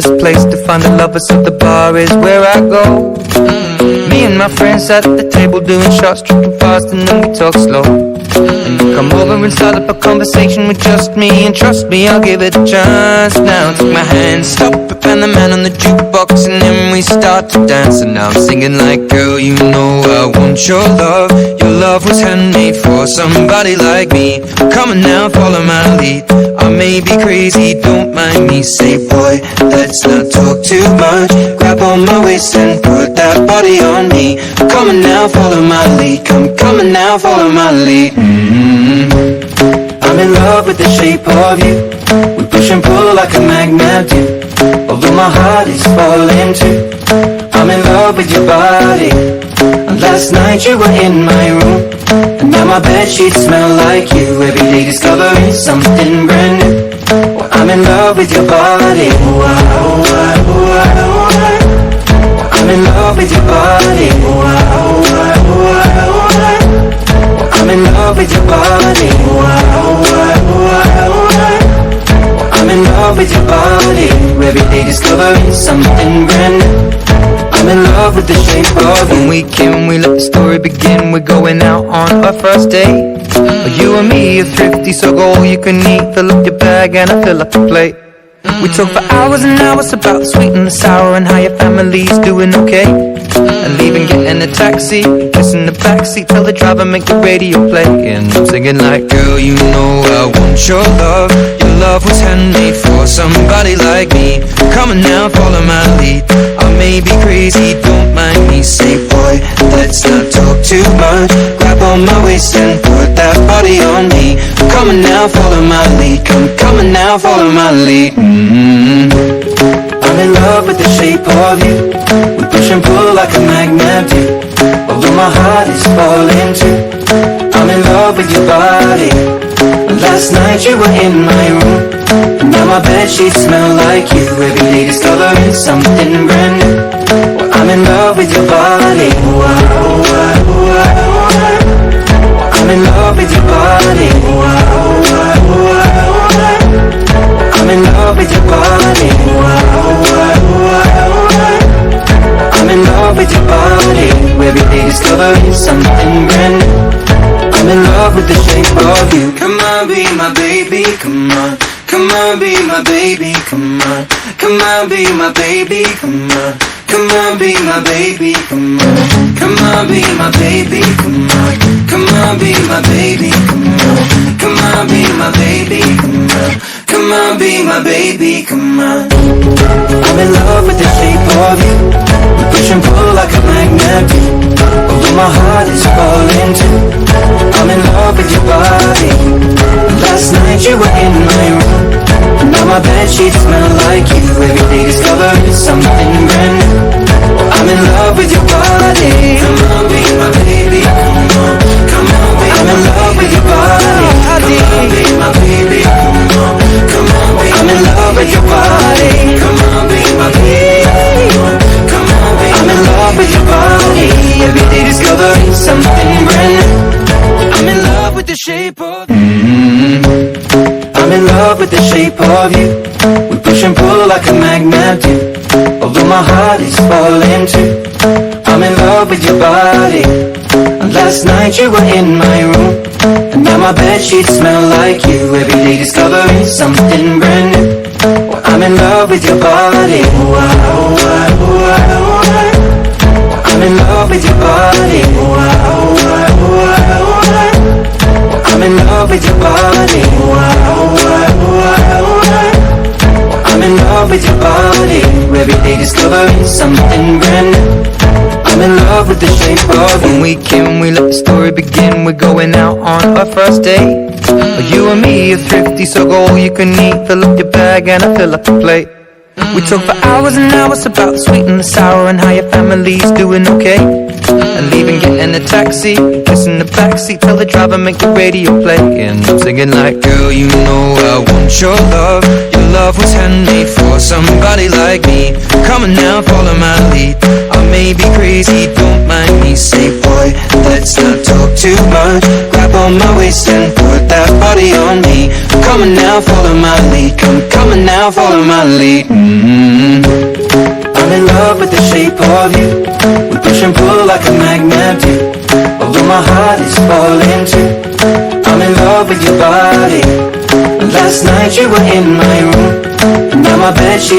best place to find a lover, so the bar is where I go. Me and my friends at the table doing shots, tripping fast, and then we talk slow. And you come over and start up a conversation with just me, and trust me, I'll give it a chance. Now take my hand, stop it, and the man on the jukebox, and then we start to dance. And now I'm singing like, girl, you know I want your love. Your love was handmade for somebody like me. Come on now, follow my lead. I may be crazy, don't mind me. Say, boy, let's not talk too much. Grab on my waist and put that body on me. Come on now, follow my lead. Come on now, follow my lead. I'm in love with the shape of you. We push and pull like a magnet do. Although my heart is falling too. I'm in love with your body. And last night you were in my room, and now my bedsheets smell like you. Every day discovering something brand new. Well, I'm in love with your body. I'm in love with your body. I'm in love with your body. I'm in love with your body. Every day discovering something brand new. I'm in love with the shape of you. When we came, we let the story begin. We're going out on our first date. You and me are thrifty, so go all you can eat. Fill up your bag and I fill up the plate. We talk for hours and hours about the sweet and the sour, and how your family's doing okay. And leaving, getting a taxi, kissing the backseat, tell the driver make the radio play. And I'm singing like, girl, you know I want your love. Your love was handmade for somebody like me. Come on now, follow my lead. I may be crazy, don't mind me. Say, boy, let's not talk too much. Grab on my waist and put that body on me. Come on now, follow my lead. Come on now, follow my lead. I'm in love with the shape of you. We push and pull like a magnet do. Although my heart is falling too. I'm in love with your body. Last night you were in my room, and now my bedsheets smell like you. Every day discovering something brand new. Well, I'm in love with your body. I'm in love with your body. I'm in love with your body. I'm in love with your body. Every day discovering something brand new. I'm in love with the shape of you. Come on, be my baby, come on. Come on, be my baby, come on. Come on, be my baby, come on. Come on, be my baby, come on. Come on, be my baby, come on. Come on, be my baby, come on. Come on, be my baby, come on. Come on, be my baby, come on. I'm in love with the shape of you. We push and pull like a magnet do. Although my heart is falling too. I'm in love with your body. Last night you were in my room, and now my bedsheets smell like you. Every day discovering something brand new. I'm in love with your body. Come on, be my baby, come on. Come on, be I'm in love with your body. Come on, be my baby, come on. Come on, be I'm in love with your body. Come on, be my baby. Come on, be I'm in love with your body. Every day discovering something brand new. I'm in love with the shape of I'm in love with the shape of you. We push and pull like a magnet do. Although my heart is falling too. I'm in love with your body. And last night you were in my room, and now my bedsheets smell like you. Every day discovering something brand new. Well, I'm in love with your body. I'm in love with your body. I'm in love with your body. I'm in love with your body. Every day discovering something brand new. I'm in love with the shape of you. When we came, we let the story begin. We're going out on our first date. You and me are thrifty, so go all you can eat. Fill up your bag and I fill up the plate. We talk for hours and hours about the sweet and the sour, and how your family's doing okay. And leaving, getting a taxi, kissing the backseat, tell the driver make the radio play. And I'm singing like, girl, you know I want your love. Your love was handmade for somebody like me. Come on now, follow my lead. I may be crazy, don't mind me. Say, boy, let's not talk too much. Grab on my waist and put that body on me. come on now, follow my lead. Come on now, follow my lead. I'm in love with the shape of you. We push and pull like a magnet do. Although my heart is falling too. I'm in love with your body. Last night you were in my room, and now my bedsheets